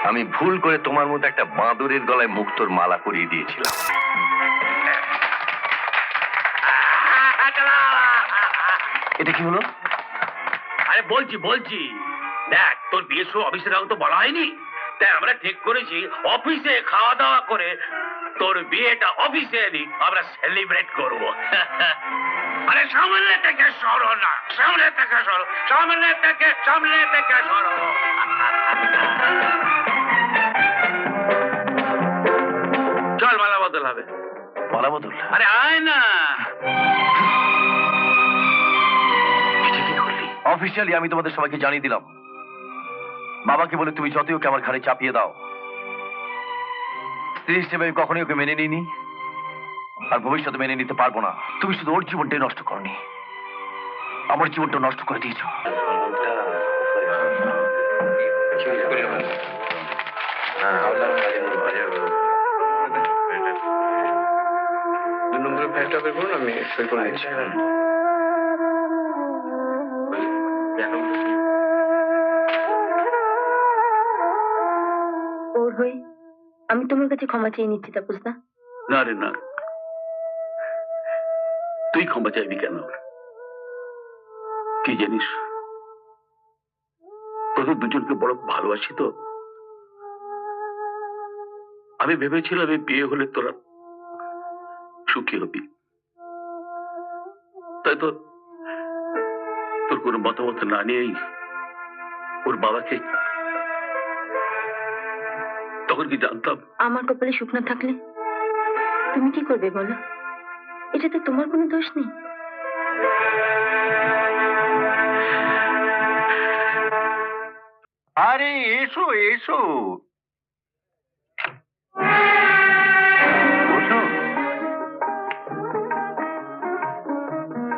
আমি ভুল করে তোমার মতো একটা বাঁদরের গলায় মুক্তোর মালা পরিয়ে দিয়েছিলাম। এটা কি হলো? আরে বলছি দেখ, তোর বিয়ের সময় অফিসের আগে তো বলা হয়নি, তাই আমরা ঠিক করেছি অফিসে খাওয়া দাওয়া করে তোর বিয়েটা অফিসে এনে আমরা সেলিব্রেট করব। আরে সামনে থেকে সরো না, সামনে থেকে সরো। চল মালা বদল হবে। মালা বদল? আরে আয় না। অফিসিয়ালি আমি তোমাদের সবাইকে জানিয়ে দিলাম, বাবাকে বলে তুমি যতই ওকে আমার ঘাড়ে চাপিয়ে দাও, স্ত্রী হিসেবে আমি কখনোই ওকে মেনে নিইনি, আর ভবিষ্যতে মেনে নিতে পারবো না। তুমি শুধু ওর জীবনটাই নষ্ট করনি, আমার জীবনটা নষ্ট করে দিয়েছ। আমি সই করে দিচ্ছি। ওর হয়ে আমি তোমার কাছে ক্ষমা চেয়ে নিচ্ছি তাপসদা। না রে না, তুই ক্ষমা চাইবি কেন? কি জানিস, তোদের দুজনকে বড় ভালোবাসি তো। আমি ভেবেছিলাম এই বিয়ে হলে তোরা সুখী হবি, তাই তো তোর কোনো মতামত না নিয়েই ওর বাবাকে, তখন কি জানতাম। আমার কপালে সুখ না থাকলে তুমি কি করবে বলো? এটাতে তোমার কোনো দোষ নেই। আরে এসো এসো,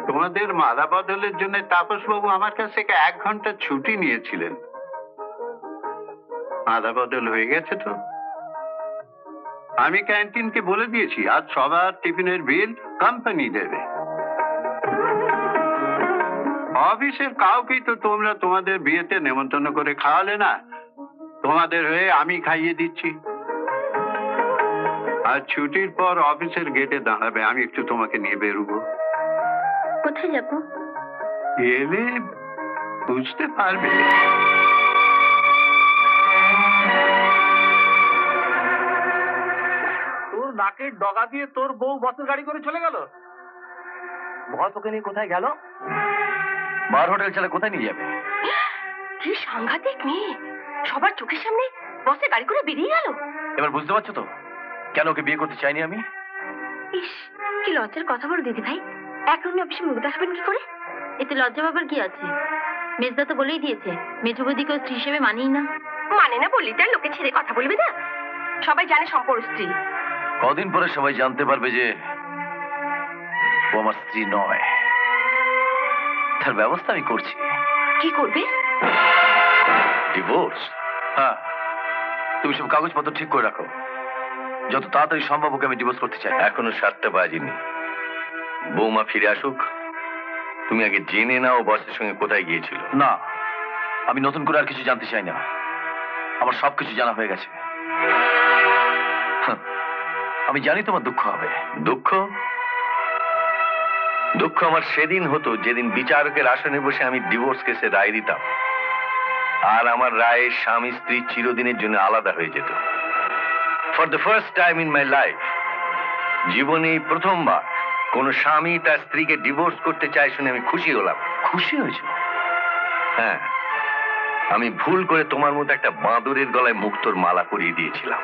তোমাদের মালা বদলের জন্য তাপস বাবু আমার কাছ থেকে 1 ঘন্টা ছুটি নিয়েছিলেন। মালা বদল হয়ে গেছে তো। আমি ক্যান্টিনকে বলে দিয়েছি আজ সবার টিফিনের বিল কোম্পানি দেবে। অফিসের কাউকেই তো তোমরা তোমাদের বিয়েতে নেমন্তন্ন করে খাওয়ালে না, তোমাদের হয়ে আমি খাইয়ে দিচ্ছি। আর ছুটির পর অফিসের গেটে দাঁড়াবে, আমি একটু তোমাকে নিয়ে বেরোবো। কোথায় যাবো? এলে বুঝতে পারবে। তোর নাকের ডগা দিয়ে তোর বউ বসের গাড়ি করে চলে গেল। বস ওকে নিয়ে কোথায় গেল? বার হোটেল ছেলে কোথায় নিয়ে যাবে? কি সাংঘাতিক মেয়ে, সবার চোখের সামনে বসে গাড়ি করে বেরিয়ে গেল। এবার বুঝতে পারছো তো কেন ওকে বিয়ে করতে চাইনি আমি? ইস, কি লজ্জার কথা বলো দিদি ভাই। এখন অফিসে মুখ দেখাবেন কি করে? এতে লজ্জা বাবার কি আছে? মেজদা তো বলেই দিয়েছে মেজবদিকে স্ত্রী হিসেবে মানেই না। মানে না বললি তার লোকে ছেড়ে কথা বলবে না? সবাই জানে সম্পর্ক স্ত্রী। কদিন পরে সবাই জানতে পারবে যে ও আমার স্ত্রী নয়। তার ব্যবস্থা আমি করছি। কি করবে? ডিভোর্স? হ্যাঁ, তুমি সব কাগজপত্র ঠিক করে রাখো। যত তাড়াতাড়ি সম্ভব ওকে আমি ডিভোর্স করতে চাই। এখনো 7টা বাজেনি, বৌমা ফিরে আসুক। তুমি আগে জেনে নাও বসের সঙ্গে কোথায় গিয়েছিল। না, আমি নতুন করে আর কিছু জানতে চাই না, আমার সবকিছু জানা হয়ে গেছে। আমি জানি তোমার দুঃখ হবে। দুঃখ? দুঃখ আমার সেদিন হতো যেদিন বিচারকের আসনে বসে আমি ডিভোর্স কেসে রায় দিতাম, আর আমার রায়ে স্বামী স্ত্রী চিরদিনের জন্য আলাদা হয়ে যেত। For the first time in my life, জীবনে প্রথমবার কোন স্বামী তার স্ত্রীকে ডিভোর্স করতে চায় শুনে আমি খুশি হলাম। খুশি হয়েছে? হ্যাঁ, আমি ভুল করে তোমার মতো একটা বাঁদরের গলায় মুক্তোর মালা পরিয়ে দিয়েছিলাম।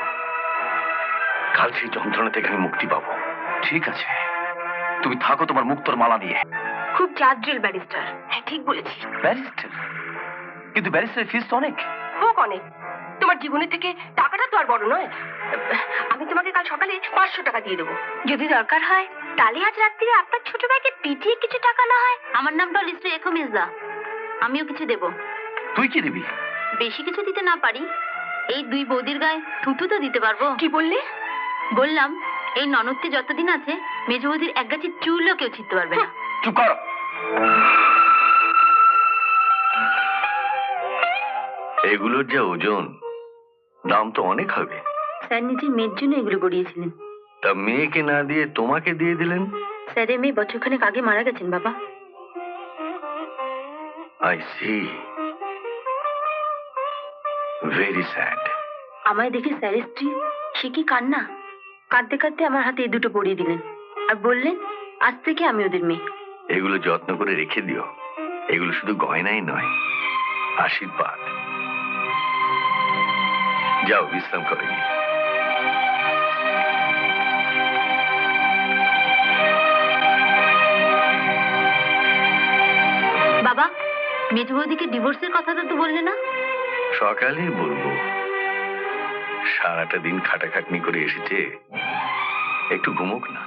কাল সেই যন্ত্রণা থেকে আমি মুক্তি পাবো। ঠিক আছে, তুমি থাকো তোমার মুক্তোর মালা নিয়ে। খুব জাদ্রিল ব্যারিস্টার। হ্যাঁ, ঠিক বলেছিস। ব্যারিস্টার? কিন্তু ব্যারিস্টারের ফিস তো অনেক। হোক অনেক, তোমার জীবনের থেকে টাকাটা তো আর বড় নয়। আমি তোমাকে কাল সকালে 500 টাকা দিয়ে দেবো। যদি দরকার হয় তাহলে আজ রাত্রিরে আপনার ছোট ভাইকে পিটিয়ে কিছু টাকা না হয়। আমার নামটা লিস্টে রেখো মির্জা, আমিও কিছু দেব। তুই কি দিবি? বেশি কিছু দিতে না পারি, এই 2 বৌদির গায়ে থুতু তো দিতে পারবো। কি বললে? বললাম এই ননদটি যতদিন আছে মেজ বৌদির এক গাছি চুলও কেউ ছিঁড়তে পারবে না। চুপ কর। এগুলোর যা ওজন দাম তো অনেক হবে। স্যার নিজের মেয়ের জন্য এগুলো গড়িয়েছিলেন। তা মেয়েকে না দিয়ে তোমাকে দিয়ে দিলেন? স্যারের মেয়ে বছরখানেক আগে মারা গেছেন বাবা। I see, very sad. আমায় দেখে স্যারের স্ত্রী সে কি কান্না, কাঁদতে কাঁদতে আমার হাতে এই দুটো পরিয়ে দিলেন আর বললেন আজ থেকে আমি ওদের মেয়ে। এগুলো যত্ন করে রেখে দিও, এগুলো শুধু গয়নাই নয়, আশীর্বাদ। যাও বিশ্রাম করে গিয়ে। বাবা, মেজু বৌদিকে ডিভোর্সের কথাটা তো বললে না? সকালেই বলবো, সারাটা দিন খাটাখাটনি করে এসেছে, একটু ঘুমোক না।